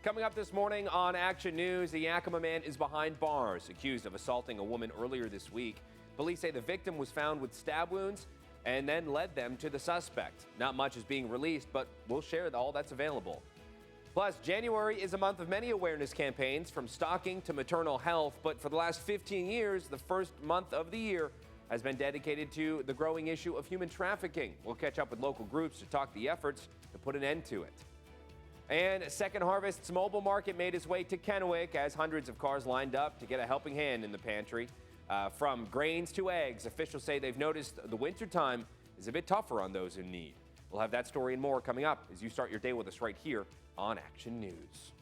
Coming up this morning on Action News, the Yakima man is behind bars, accused of assaulting a woman earlier this week. Police say the victim was found with stab wounds and then led them to the suspect. Not much is being released, but we'll share all that's available. Plus, January is a month of many awareness campaigns, from stalking to maternal health. But for the last 15 years, the first month of the year has been dedicated to the growing issue of human trafficking. We'll catch up with local groups to talk the efforts to put an end to it. And Second Harvest's mobile market made its way to Kennewick as hundreds of cars lined up to get a helping hand in the pantry. From grains to eggs, officials say they've noticed the wintertime is a bit tougher on those in need. We'll have that story and more coming up as you start your day with us right here on Action News.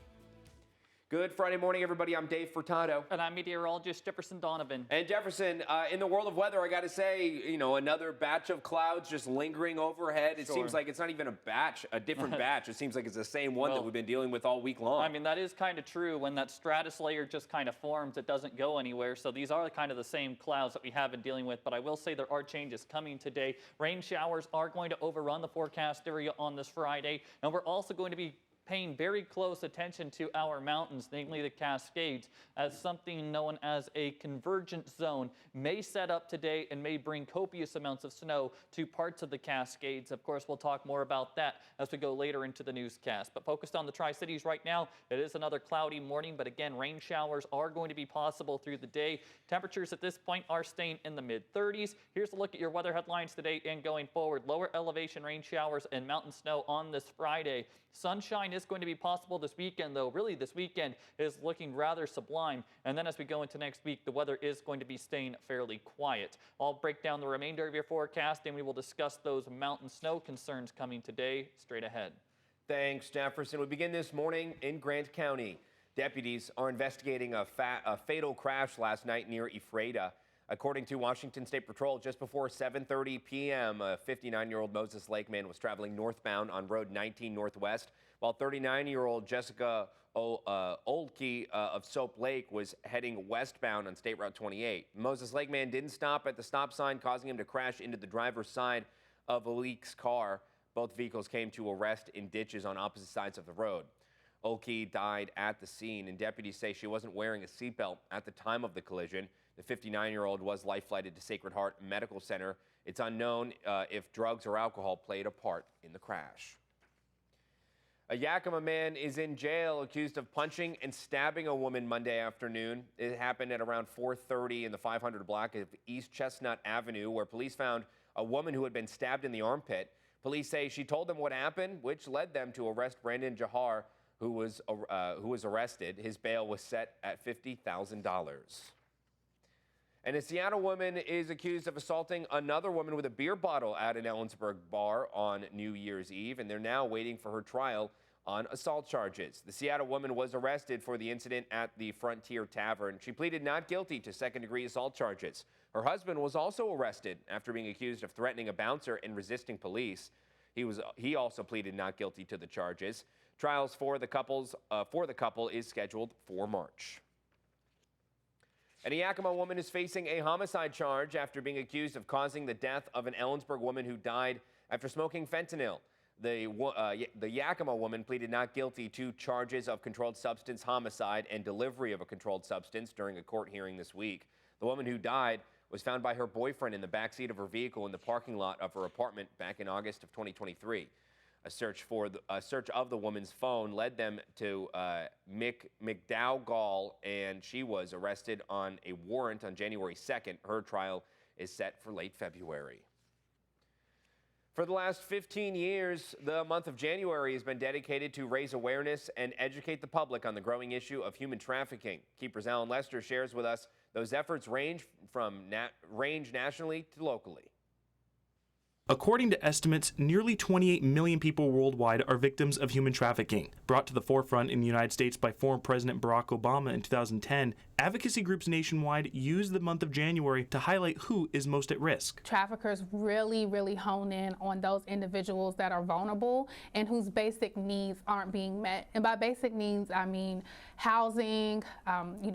Good Friday morning, everybody. I'm Dave Furtado. And I'm meteorologist Jefferson Donovan. And Jefferson, in the world of weather, I got to say, another batch of clouds just lingering overhead. It seems like it's not even a different batch. It seems like it's the same one that we've been dealing with all week long. I mean, that is kind of true. When that stratus layer just kind of forms, it doesn't go anywhere. So these are kind of the same clouds that we have been dealing with. But I will say there are changes coming today. Rain showers are going to overrun the forecast area on this Friday. And we're also going to be paying very close attention to our mountains, namely the Cascades, as something known as a convergent zone may set up today and may bring copious amounts of snow to parts of the Cascades. Of course, we'll talk more about that as we go later into the newscast. But focused on the Tri-Cities right now, it is another cloudy morning, but again, rain showers are going to be possible through the day. Temperatures at this point are staying in the mid-30s. Here's a look at your weather headlines today and going forward. Lower elevation rain showers and mountain snow on this Friday. Sunshine is going to be possible this weekend, though. Really, this weekend is looking rather sublime. And then as we go into next week, the weather is going to be staying fairly quiet. I'll break down the remainder of your forecast, and we will discuss those mountain snow concerns coming today straight ahead. Thanks, Jefferson. We begin this morning in Grant County. Deputies are investigating a fatal crash last night near Ephrata. According to Washington State Patrol, just before 7:30 p.m., a 59-year-old Moses Lake man was traveling northbound on Road 19 Northwest, while 39-year-old Jessica Oldkey of Soap Lake was heading westbound on State Route 28. Moses Lake man didn't stop at the stop sign, causing him to crash into the driver's side of Lake's car. Both vehicles came to a rest in ditches on opposite sides of the road. Oldkey died at the scene, and deputies say she wasn't wearing a seatbelt at the time of the collision. The 59-year-old was life-flighted to Sacred Heart Medical Center. It's unknown if drugs or alcohol played a part in the crash. A Yakima man is in jail accused of punching and stabbing a woman Monday afternoon. It happened at around 4:30 in the 500 block of East Chestnut Avenue, where police found a woman who had been stabbed in the armpit. Police say she told them what happened, which led them to arrest Brandon Jahar, who was arrested. His bail was set at $50,000. And a Seattle woman is accused of assaulting another woman with a beer bottle at an Ellensburg bar on New Year's Eve, and they're now waiting for her trial on assault charges. The Seattle woman was arrested for the incident at the Frontier Tavern. She pleaded not guilty to second-degree assault charges. Her husband was also arrested after being accused of threatening a bouncer and resisting police. He also pleaded not guilty to the charges. Trials for the couple is scheduled for March. And a Yakima woman is facing a homicide charge after being accused of causing the death of an Ellensburg woman who died after smoking fentanyl. The Yakima woman pleaded not guilty to charges of controlled substance homicide and delivery of a controlled substance during a court hearing this week. The woman who died was found by her boyfriend in the backseat of her vehicle in the parking lot of her apartment back in August of 2023. A search of the woman's phone led them to McDowgall, and she was arrested on a warrant on January 2nd. Her trial is set for late February. For the last 15 years, the month of January has been dedicated to raise awareness and educate the public on the growing issue of human trafficking. KEPR's Alan Lester shares with us those efforts range nationally to locally. According to estimates, nearly 28 million people worldwide are victims of human trafficking. Brought to the forefront in the United States by former President Barack Obama in 2010, advocacy groups nationwide use the month of January to highlight who is most at risk. Traffickers really hone in on those individuals that are vulnerable and whose basic needs aren't being met. And by basic needs, I mean housing,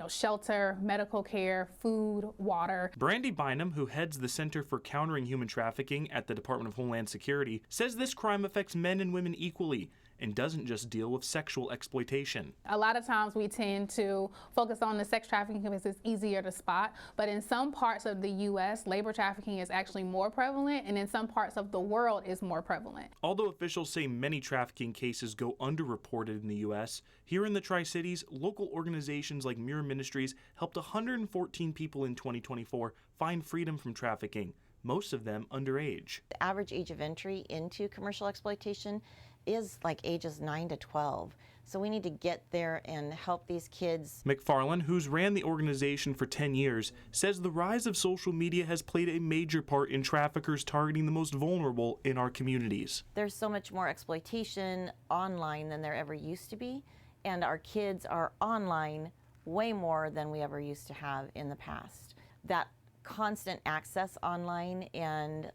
shelter, medical care, food, water. Brandy Bynum, who heads the Center for Countering Human Trafficking at the Department of Homeland Security, says this crime affects men and women equally, and doesn't just deal with sexual exploitation. A lot of times we tend to focus on the sex trafficking because it's easier to spot, but in some parts of the U.S., labor trafficking is actually more prevalent, and in some parts of the world is more prevalent. Although officials say many trafficking cases go underreported in the U.S., here in the Tri-Cities, local organizations like Mirror Ministries helped 114 people in 2024 find freedom from trafficking, most of them underage. The average age of entry into commercial exploitation is like ages 9 to 12. So we need to get there and help these kids. McFarland, who's ran the organization for 10 years, says the rise of social media has played a major part in traffickers targeting the most vulnerable in our communities. There's so much more exploitation online than there ever used to be, and our kids are online way more than we ever used to have in the past. That constant access online and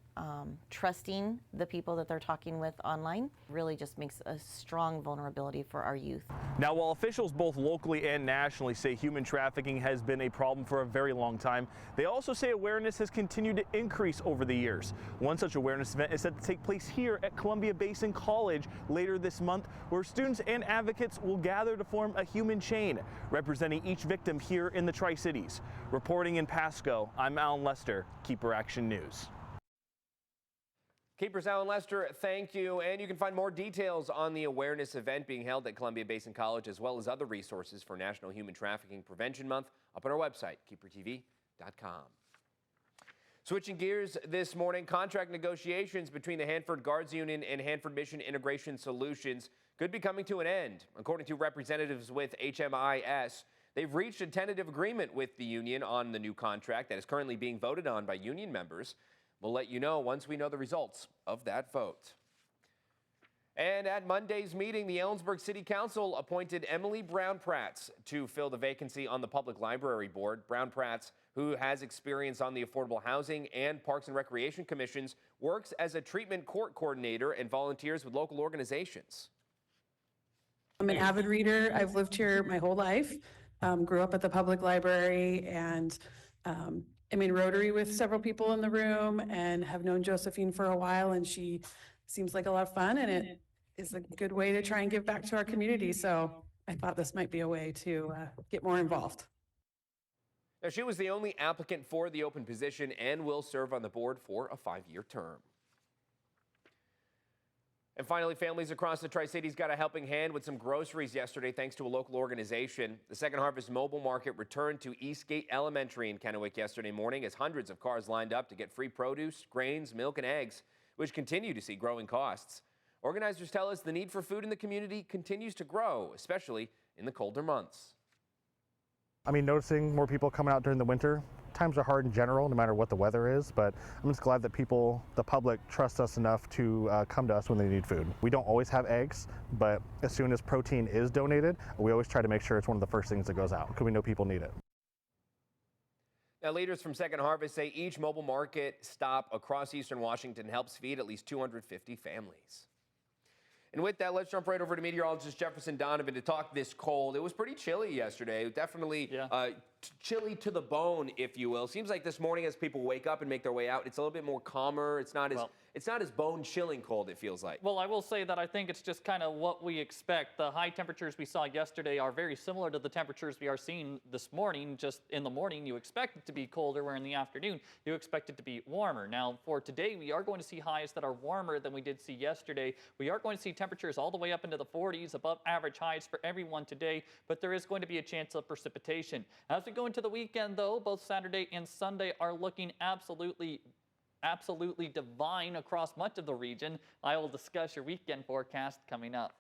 trusting the people that they're talking with online really just makes a strong vulnerability for our youth. Now, while officials both locally and nationally say human trafficking has been a problem for a very long time, they also say awareness has continued to increase over the years. One such awareness event is set to take place here at Columbia Basin College later this month, where students and advocates will gather to form a human chain representing each victim here in the Tri-Cities. Reporting in Pasco, I'm Alan Lester, KEPR Action News. KEPR's Alan Lester, thank you. And you can find more details on the awareness event being held at Columbia Basin College, as well as other resources for National Human Trafficking Prevention Month, up on our website, KEPRTV.com. Switching gears this morning, contract negotiations between the Hanford Guards Union and Hanford Mission Integration Solutions could be coming to an end. According to representatives with HMIS, they've reached a tentative agreement with the union on the new contract that is currently being voted on by union members. We'll let you know once we know the results of that vote. And at Monday's meeting, the Ellensburg City Council appointed Emily Brown-Prats to fill the vacancy on the Public Library Board. Brown-Prats, who has experience on the Affordable Housing and Parks and Recreation Commissions, works as a treatment court coordinator and volunteers with local organizations. I'm an avid reader. I've lived here my whole life, grew up at the public library, and I'm in Rotary with several people in the room and have known Josephine for a while, and she seems like a lot of fun, and it is a good way to try and give back to our community. So I thought this might be a way to get more involved. Now, she was the only applicant for the open position and will serve on the board for a 5-year term. And finally, families across the Tri-Cities got a helping hand with some groceries yesterday thanks to a local organization. The Second Harvest Mobile Market returned to Eastgate Elementary in Kennewick yesterday morning as hundreds of cars lined up to get free produce, grains, milk, and eggs, which continue to see growing costs. Organizers tell us the need for food in the community continues to grow, especially in the colder months. I mean, noticing more people coming out during the winter. Times are hard in general, no matter what the weather is, but I'm just glad that people, the public, trust us enough to come to us when they need food. We don't always have eggs, but as soon as protein is donated, we always try to make sure it's one of the first things that goes out, because we know people need it. Now, leaders from Second Harvest say each mobile market stop across Eastern Washington helps feed at least 250 families. And with that, let's jump right over to meteorologist Jefferson Donovan to talk this cold. It was pretty chilly yesterday, definitely chilly to the bone, if you will. Seems like this morning as people wake up and make their way out, it's a little bit more calmer. It's not as bone-chilling cold, it feels like. Well, I will say that I think it's just kind of what we expect. The high temperatures we saw yesterday are very similar to the temperatures we are seeing this morning. Just in the morning, you expect it to be colder, where in the afternoon, you expect it to be warmer. Now, for today, we are going to see highs that are warmer than we did see yesterday. We are going to see temperatures all the way up into the 40s, above average highs for everyone today, but there is going to be a chance of precipitation. As we go into the weekend, though, both Saturday and Sunday are looking absolutely divine across much of the region. I will discuss your weekend forecast coming up.